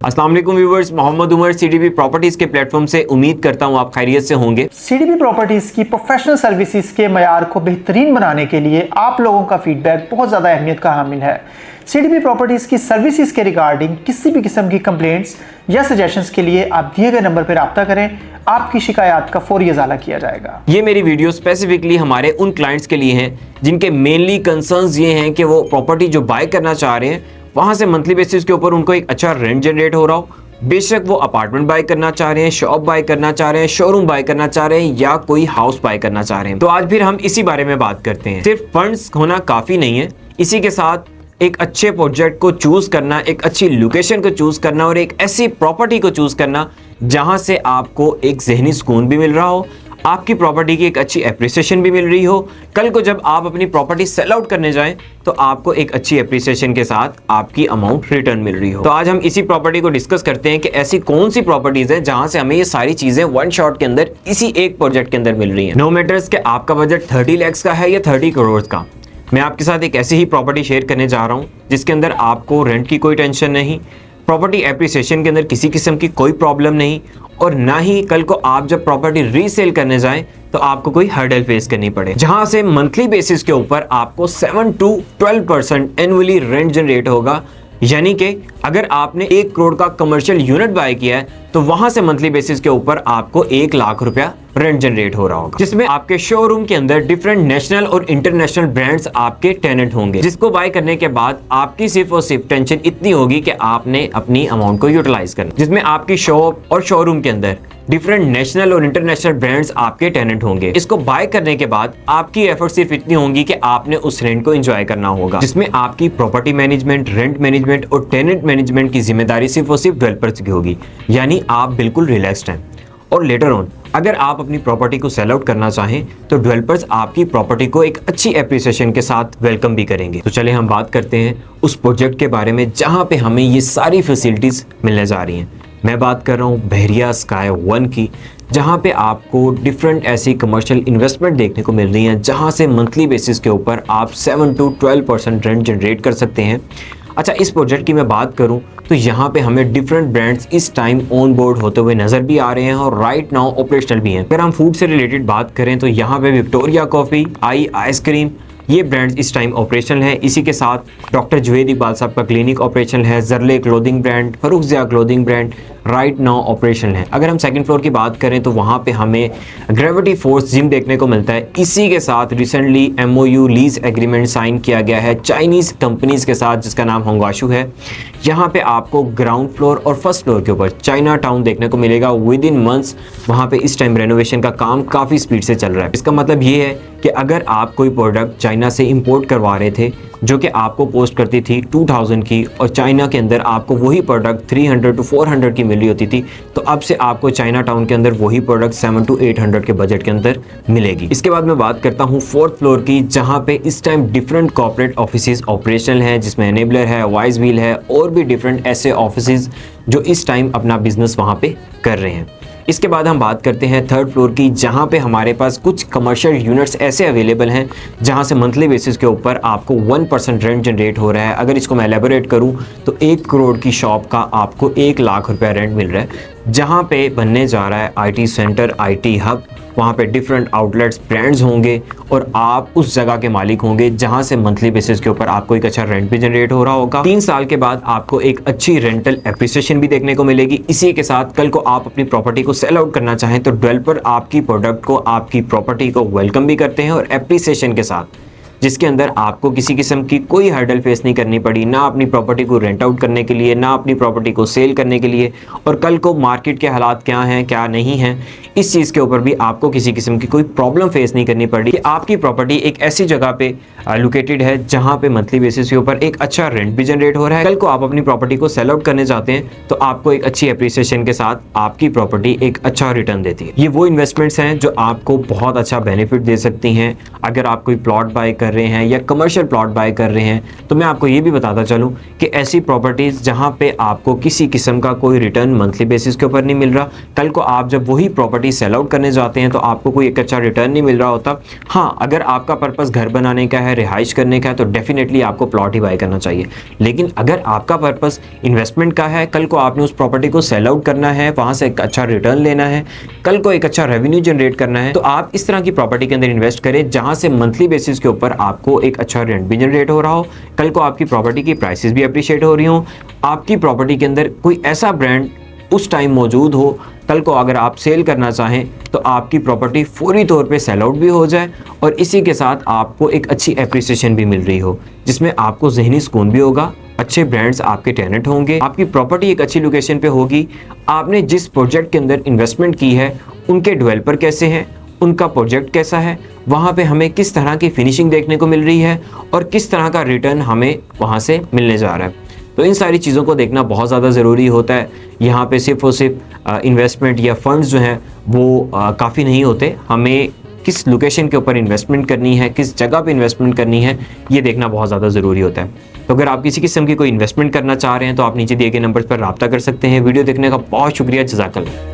अस्सलाम वालेकुम viewers, Mohammad Umar CDP properties के प्लेटफॉर्म से उम्मीद करता हूं आप खैरियत से होंगे। सीडीपी प्रॉपर्टीज की प्रोफेशनल सर्विसेज के मयार को बेहतरीन बनाने के लिए आप लोगों का फीडबैक बहुत ज़्यादा अहमियत का हामिल है। सीडीपी प्रॉपर्टीज की सर्विसेज के रिगार्डिंग किसी भी किस्म की कंप्लेंट्स या सजेशंस के लिए आप दिए गए नंबर पर रब्ता करें, आपकी शिकायत का फौरी इजाला किया जाएगा। ये मेरी वीडियो स्पेसिफिकली हमारे उन क्लाइंट्स के लिए हैं जिनके मेनली कंसर्न्स ये हैं कि वो प्रॉपर्टी जो बाय करना चाह रहे हैं वहां से मंथली बेसिस के ऊपर उनको एक अच्छा रेंट जनरेट हो रहा हो। बेशक वो अपार्टमेंट बाय करना चाह रहे हैं, शॉप बाय करना चाह रहे हैं, शोरूम बाय करना चाह रहे हैं या कोई हाउस बाय करना चाह रहे हैं। तो आज फिर हम इसी बारे में बात करते हैं। सिर्फ फंड्स होना काफी नहीं है, इसी के साथ एक अच्छे प्रोजेक्ट को चूज करना, एक अच्छी लोकेशन को चूज करना और एक ऐसी प्रॉपर्टी को चूज करना जहां से आपको एक ज़हनी सुकून भी मिल रहा हो, आपकी प्रॉपर्टी की एक अच्छी एप्रिसिएशन भी मिल रही हो। कल को जब आप अपनी प्रॉपर्टी सेल आउट करने जाएं तो आपको एक अच्छी एप्रिसिएशन के साथ आपकी अमाउंट रिटर्न मिल रही हो। तो आज हम इसी प्रॉपर्टी को डिस्कस करते हैं कि ऐसी कौन सी प्रॉपर्टीज है जहां से हमें ये सारी चीजें वन शॉट के अंदर इसी एक प्रोजेक्ट के अंदर मिल रही है। नो मैटर्स कि आपका बजट 30 लाख का है या 30 करोड़ का, मैं आपके साथ एक ऐसी ही प्रॉपर्टी शेयर करने जा रहा हूँ जिसके अंदर आपको रेंट की कोई टेंशन नहीं, प्रॉपर्टी एप्रिसिएशन के अंदर किसी किस्म की कोई प्रॉब्लम नहीं और ना ही कल को आप जब प्रॉपर्टी रीसेल करने जाएं तो आपको कोई हर्डल फेस करनी पड़े। जहां से मंथली बेसिस के ऊपर आपको 7 to 12% एनुअली रेंट जनरेट होगा, यानी कि अगर आपने 1 करोड़ का कमर्शियल यूनिट बाय किया है तो वहां से मंथली बेसिस के ऊपर आपको 1 लाख रुपया रेंट जनरेट हो रहा होगा, जिसमें आपके शोरूम के अंदर डिफरेंट नेशनल और इंटरनेशनल ब्रांड्स आपके टेनेंट होंगे, जिसको बाय करने के बाद आपकी सिर्फ और सिर्फ टेंशन इतनी होगी कि आपने अपनी अमाउंट को यूटिलाइज करना, जिसमें आपकी शॉप और शोरूम के अंदर डिफरेंट नेशनल और इंटरनेशनल ब्रांड्स आपके टेनेंट होंगे। इसको बाय करने के बाद आपकी एफर्ट सिर्फ इतनी होंगी कि आपने उस रेंट को एंजॉय करना होगा, जिसमें आपकी प्रॉपर्टी मैनेजमेंट, रेंट मैनेजमेंट और टेनेंट मैनेजमेंट की जिम्मेदारी सिर्फ और सिर्फ डेवलपर्स की होगी, यानी आप बिल्कुल रिलैक्स्ड हैं। और लेटर ऑन अगर आप अपनी प्रॉपर्टी को सेल आउट करना चाहें तो डेवलपर्स आपकी प्रॉपर्टी को एक अच्छी एप्रिसिएशन के साथ वेलकम भी करेंगे। तो चलिए हम बात करते हैं उस प्रोजेक्ट के बारे में जहां पे हमें ये सारी फैसिलिटीज मिलने जा रही हैं। मैं बात कर रहा हूँ बहरिया स्काई 1 की, जहाँ पे आपको डिफरेंट ऐसी कमर्शियल इन्वेस्टमेंट देखने को मिल रही हैं जहाँ से मंथली बेसिस के ऊपर आप 7 to 12% रेंट जनरेट कर सकते हैं। अच्छा, इस प्रोजेक्ट की मैं बात करूं तो यहाँ पे हमें डिफरेंट ब्रांड्स इस टाइम ऑन बोर्ड होते हुए नज़र भी आ रहे हैं और राइट नाउ ऑपरेशनल भी हैं। अगर हम फूड से रिलेटेड बात करें तो यहाँ पे विक्टोरिया कॉफ़ी, आई आइसक्रीम, ये ब्रांड्स इस टाइम ऑपरेशनल है। इसी के साथ डॉक्टर जुवैद इकबाल साहब का क्लिनिक ऑपरेशनल है, जरले क्लोथिंग ब्रांड, फरुखजिया clothing brand right now operational है। अगर हम सेकंड फ्लोर की बात करें तो वहाँ पे हमें ग्रेविटी फोर्स जिम देखने को मिलता है। इसी के साथ recently MOU lease agreement sign किया गया है चाइनीज़ कंपनीज के साथ जिसका नाम होंगवाशू है। यहाँ पे आपको ग्राउंड फ्लोर और फर्स्ट फ्लोर के ऊपर चाइना टाउन देखने को मिलेगा। विद इन मंथ्स वहाँ पे इस टाइम रेनोवेशन का काम काफ़ी स्पीड से चल रहा है। इसका मतलब ये है कि अगर आप कोई प्रोडक्ट चाइना से इंपोर्ट करवा रहे थे जो कि आपको कॉस्ट करती थी 2000 की और चाइना के अंदर आपको वही प्रोडक्ट 300 to 400 की मिली होती थी, तो अब से आपको चाइना टाउन के अंदर वही प्रोडक्ट 7 to 800 के बजट के अंदर मिलेगी। इसके बाद मैं बात करता हूँ 4th फ्लोर की, जहाँ पे इस time different corporate offices operational हैं, जिसमें एनेबलर है, वाइज व्हील है और भी डिफरेंट ऐसे ऑफिसेज जो इस टाइम अपना बिजनेस वहाँ पे कर रहे हैं। इसके बाद हम बात करते हैं 3rd फ्लोर की, जहां पे हमारे पास कुछ कमर्शियल यूनिट्स ऐसे अवेलेबल हैं जहां से मंथली बेसिस के ऊपर आपको 1% रेंट जनरेट हो रहा है। अगर इसको मैं एलेबोरेट करूं तो 1 करोड़ की शॉप का आपको 1 लाख रुपया रेंट मिल रहा है, जहां पे बनने जा रहा है IT सेंटर, IT हब। वहाँ पे डिफरेंट आउटलेट्स, ब्रांड्स होंगे और आप उस जगह के मालिक होंगे जहाँ से मंथली बेसिस के ऊपर आपको एक अच्छा रेंट भी जनरेट हो रहा होगा। 3 साल के बाद आपको एक अच्छी रेंटल एप्रिसिएशन भी देखने को मिलेगी। इसी के साथ कल को आप अपनी प्रॉपर्टी को सेल आउट करना चाहें तो डेवलपर आपकी प्रोडक्ट को, आपकी प्रॉपर्टी को वेलकम भी करते हैं और एप्रिसिएशन के साथ, जिसके अंदर आपको किसी किस्म की कोई हर्डल फेस नहीं करनी पड़ी, ना अपनी प्रॉपर्टी को रेंट आउट करने के लिए, ना अपनी प्रॉपर्टी को सेल करने के लिए। और कल को मार्केट के हालात क्या हैं क्या नहीं हैं, इस चीज़ के ऊपर भी आपको किसी किस्म की कोई प्रॉब्लम फेस नहीं करनी पड़ी कि आपकी प्रॉपर्टी एक ऐसी जगह पे लोकेटेड है जहां पे मंथली बेसिस के ऊपर एक अच्छा रेंट भी जनरेट हो रहा है। कल को आप अपनी प्रॉपर्टी को सेल आउट करने जाते हैं तो आपको एक अच्छी एप्रिसिएशन के साथ आपकी प्रॉपर्टी एक अच्छा रिटर्न देती है। ये वो इन्वेस्टमेंट्स हैं जो आपको बहुत अच्छा बेनिफिट दे सकती हैं। अगर आप कोई प्लॉट बाय कर कर रहे हैं या कमर्शियल प्लॉट बाय कर रहे हैं, तो मैं आपको ये भी बताता चलूँ कि ऐसी प्रॉपर्टीज़ जहाँ पे आपको किसी किस्म का कोई रिटर्न मंथली बेसिस के ऊपर नहीं मिल रहा, कल को आप जब वही प्रॉपर्टी सेल आउट करने जाते हैं तो आपको कोई एक अच्छा रिटर्न नहीं मिल रहा होता। हाँ, अगर आपका पर्पस घर बनाने का है, रिहाइश करने का है, तो डेफिनेटली आपको प्लॉट ही बाय करना चाहिए। लेकिन अगर आपका पर्पस इन्वेस्टमेंट का है, कल को आपने उस प्रॉपर्टी को सेल आउट करना है, वहाँ से एक अच्छा रिटर्न लेना है, कल को एक अच्छा रेवेन्यू जनरेट करना है, तो आप इस तरह की प्रॉपर्टी के अंदर इन्वेस्ट करें जहाँ से मंथली बेसिस के ऊपर आपको एक अच्छा रेंट भी जनरेट हो रहा हो, कल को आपकी प्रॉपर्टी की प्राइसेस भी अप्रिशिएट हो रही हो, आपकी प्रॉपर्टी के अंदर कोई ऐसा ब्रांड उस टाइम मौजूद हो, कल को अगर आप सेल करना चाहें तो आपकी प्रॉपर्टी फौरी तौर पे सेल आउट भी हो जाए और इसी के साथ आपको एक अच्छी एप्रिसिएशन भी मिल रही हो, जिसमें आपको ज़हनी सुकून भी होगा, अच्छे ब्रांड्स आपके टेनेंट होंगे, आपकी प्रॉपर्टी एक अच्छी लोकेशन पे होगी, आपने जिस प्रोजेक्ट के अंदर इन्वेस्टमेंट की है उनके डेवलपर कैसे हैं, उनका प्रोजेक्ट कैसा है, वहाँ पे हमें किस तरह की फिनिशिंग देखने को मिल रही है और किस तरह का रिटर्न हमें वहाँ से मिलने जा रहा है। तो इन सारी चीज़ों को देखना बहुत ज़्यादा ज़रूरी होता है। यहाँ पे सिर्फ और सिर्फ इन्वेस्टमेंट या फंड्स जो हैं वो काफ़ी नहीं होते, हमें किस लोकेशन के ऊपर इन्वेस्टमेंट करनी है, किस जगह पे इन्वेस्टमेंट करनी है, ये देखना बहुत ज़्यादा ज़रूरी होता है। तो अगर आप किसी किस्म की कोई इन्वेस्टमेंट करना चाह रहे हैं तो आप नीचे दिए गए नंबर पर रब्ता कर सकते हैं। वीडियो देखने का बहुत शुक्रिया, जज़ाकल्लाह।